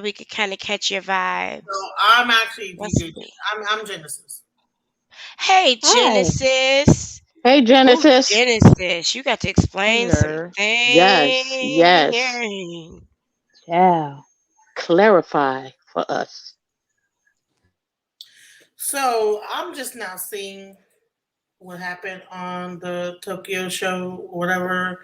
we could kind of catch your vibes. So I'm actually What's DJ. me? I'm Genesis. Hey, Hi. Genesis. Hey, Who's Genesis. Genesis? You got to explain some Hello. Yes, yes. things. Ciao. Clarify for us. So I'm just now seeing what happened on the Tokyo show or whatever,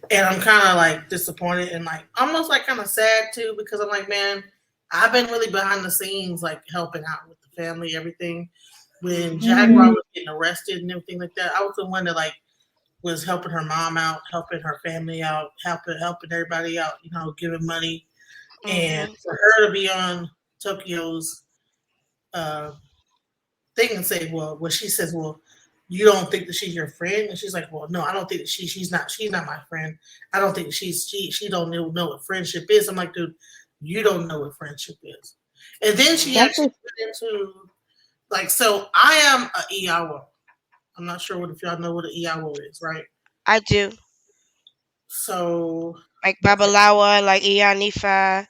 and I'm kind of like disappointed and like almost like kind of sad too because I'm like, man, I've been really behind the scenes like helping out with the family, everything. When Jaguar Mm-hmm. was getting arrested and everything like that, I was the one that like was helping her mom out, helping her family out, helping everybody out, giving money. And Mm-hmm. for her to be on Tokyo's uh, thing and say, well, she says, well, you don't think that she's your friend, and she's like, well, no, I don't think that she's not my friend. I don't think she don't know what friendship is. I'm like, dude, you don't know what friendship is. And then she Mm-hmm. That's actually a, went into like, so I am a Iawo. I'm not sure what if y'all know what an Iawo is, right? I do. So Like okay, Babalawa, like Iyanifa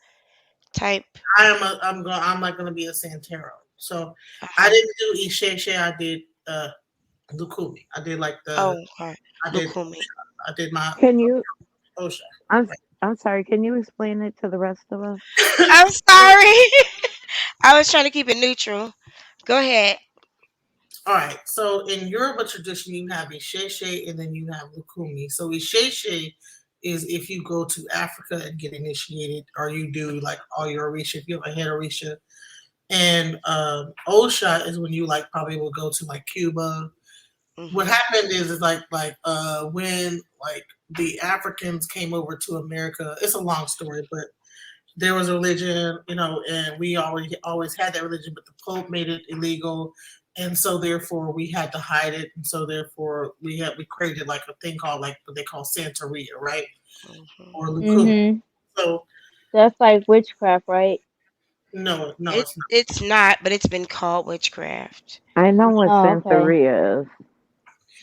type. I'm like gonna be a Santero. So I Uh-huh. didn't do Isheshe. I did Lukumi. I did like the Oh, okay. I did Lukumi. I did my can you, Osha. I'm, Right. I'm sorry, can you explain it to the rest of us? I'm sorry. I was trying to keep it neutral. Go ahead. All right. So in Yoruba tradition, you have Isheshe and then you have Lukumi. So Isheshe is if you go to Africa and get initiated, or you do like all your Orisha, if you have a head Orisha. And Osha is when you like probably will go to like Cuba. What Mm-hmm. happened is like when like the Africans came over to America. It's a long story, but there was a religion, and we always had that religion, but the Pope made it illegal, and so therefore we had to hide it, and so therefore we created like a thing called like what they call Santeria, right, Mm-hmm. or Lukumi. Mm-hmm. So That's like witchcraft, right? no, no, It it's not. it's not, but it's been called witchcraft. I know what Oh, okay. Santeria is.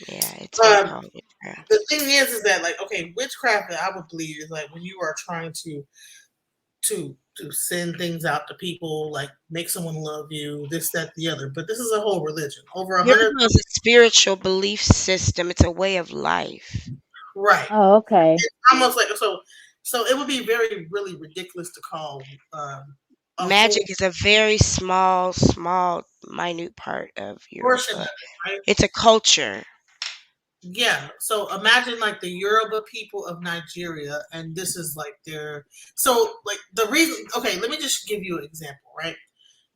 Yeah, it's been Um, called witchcraft. the thing is that like okay, witchcraft I would believe is like when you are trying to send things out to people, like make someone love you, this, that, the other. But this is a whole religion, over a hundred. Yoruba is a spiritual belief system. It's a way of life. Right. Oh, okay. Almost like so. So it would be very really ridiculous to call a whole Magic is a very small, minute part of portion of Yoruba. it, right? It's a culture. Yeah. So imagine like the Yoruba people of Nigeria, and this is like their so like the reason. Okay, let me just give you an example, right?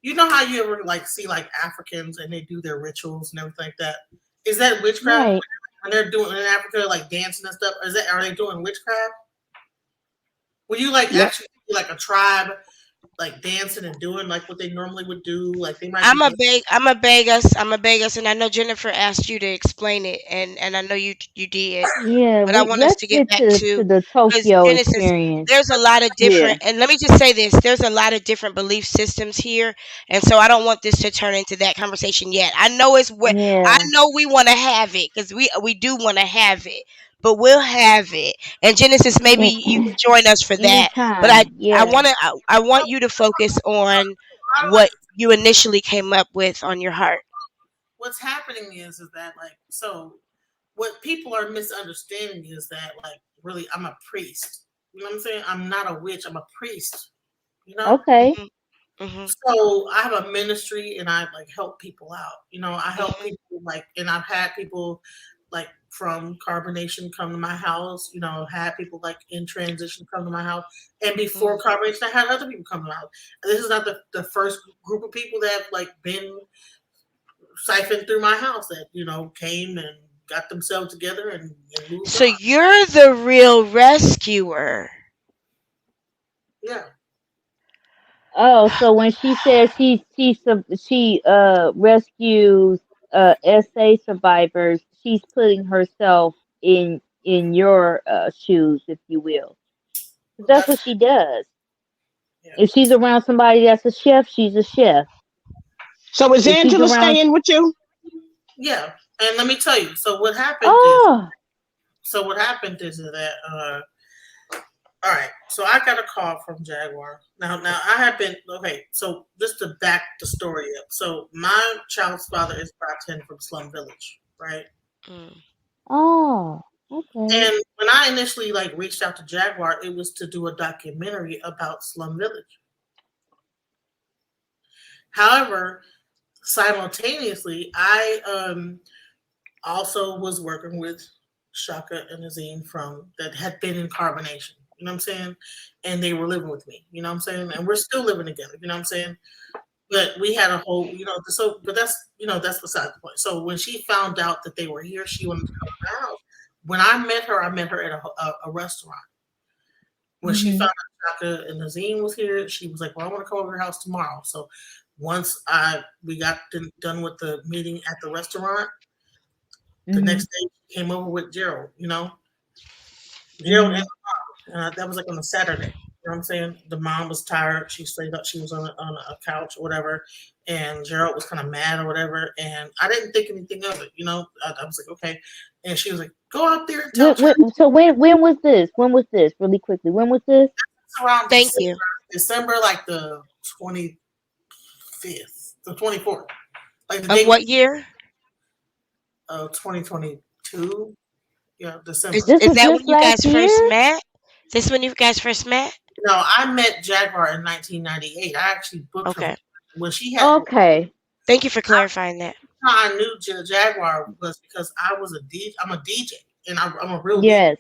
You know how you ever like see like Africans and they do their rituals and everything like that. Is that witchcraft Right. when they're doing in Africa like dancing and stuff? Is that are they doing witchcraft? When you like Yep. actually see like a tribe like dancing and doing like what they normally would do, like they might be I'm a dancing. beg. I'm a beg us. I'm a beg us, and I know Jennifer asked you to explain it, and I know you did, Yeah, but I we want us let's to get get back to to the because Tokyo Genesis. experience. There's a lot of Yeah. different, and let me just say this: there's a lot of different belief systems here, and so I don't want this to turn into that conversation yet. I know it's what I Yeah. know we want to have it because we do want to have it, but we'll have it. And Genesis, maybe you can join us for that. But Anytime. I Yeah. want to I want you to focus on I don't like what you initially came up with on your heart. what's happening is that like so what people are misunderstanding is that like really I'm a priest. You know what I'm saying? I'm not a witch. I'm a priest. You know. Okay. Hmm. Hmm. So I have a ministry and I like help people out. I help Hmm. people like, and I've had people like from carbonation come to my house. Had people like in transition come to my house, and before Hmm. carbonation, I had other people come to my house. And this is not the first group of people that have like been siphoned through my house that came and got themselves together and moved So on. you're the real rescuer. Yeah, Oh, so when she says she rescues SA survivors, she's putting herself in your shoes, if you will. That's that's what she does. yeah, If she's around somebody that's a chef, she's a chef. So is If she's Angela around, staying with you? yeah. And let me tell you. So what happened is oh, so what happened is that All right, so I got a call from Jaguar. Now I have been okay. So just to back the story up. So my child's father is Bratin from Slum Village, right? Mm. Oh, okay. And when I initially like reached out to Jaguar, it was to do a documentary about Slum Village. However, simultaneously, I also was working with Shaka and Azine from that had been in carbonation. You know what I'm saying? And they were living with me. You know what I'm saying? And we're still living together. You know what I'm saying? But we had a whole, so but that's that's beside the point. So when she found out that they were here, she wanted to come to the house. When I met her at a restaurant. When she Mhm. found out Shaka and Nazine was here, she was like, "Well, I want to come over to your house tomorrow." So once I we got done with the meeting at the restaurant, the next Mhm. day she came over with Gerald. Gerald and Mhm. that was like on a Saturday. You know what I'm saying? The mom was tired. She stayed up. She was on a couch or whatever. And Gerald was kind of mad or whatever. And I didn't think anything of it. I was like, okay. And she was like, go out there and tell Chad. So when was this? When was this? Really quickly. When was this? It's around Thank you. December like the 25th, the 24th, like the Of day what year? of 2022. Yeah, Is December. This is was that when just you last guys first year? met? Is this when you guys first met? No, I met Jaguar in 1998. I actually booked her Okay. when she had. Okay. Thank you for clarifying that. How I knew Jaguar was because I was a DJ. I'm a DJ, and I'm a real DJ. Yes.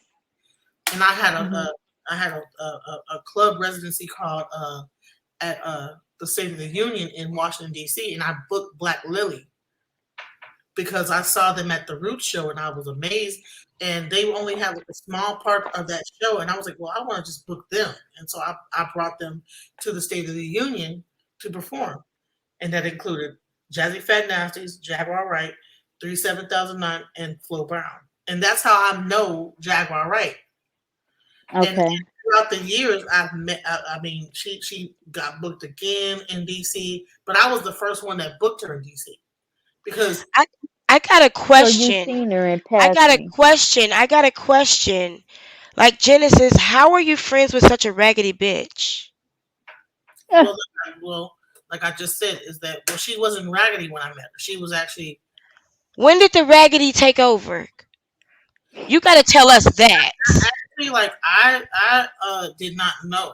And I had Mhm. a club residency called at the State of the Union in Washington D.C. and I booked Black Lily because I saw them at the Roots show and I was amazed. And they only had like a small part of that show, and I was like, well, I want to just book them. And so I brought them to the State of the Union to perform, and that included Jazzy Fat Nasties, Jaguar Wright, 37,009, and Flo Brown. And that's how I know Jaguar Wright. And Okay. throughout the years, I've met. I mean, she got booked again in DC, but I was the first one that booked her in DC because I I got a So you've question. seen her in I got a passing. question. I got a question. Like Genesis, how are you friends with such a raggedy bitch? Eh, well, well, like I just said, is that well, she wasn't raggedy when I met her. She was actually When did the raggedy take over? You got to tell us that. like I did not know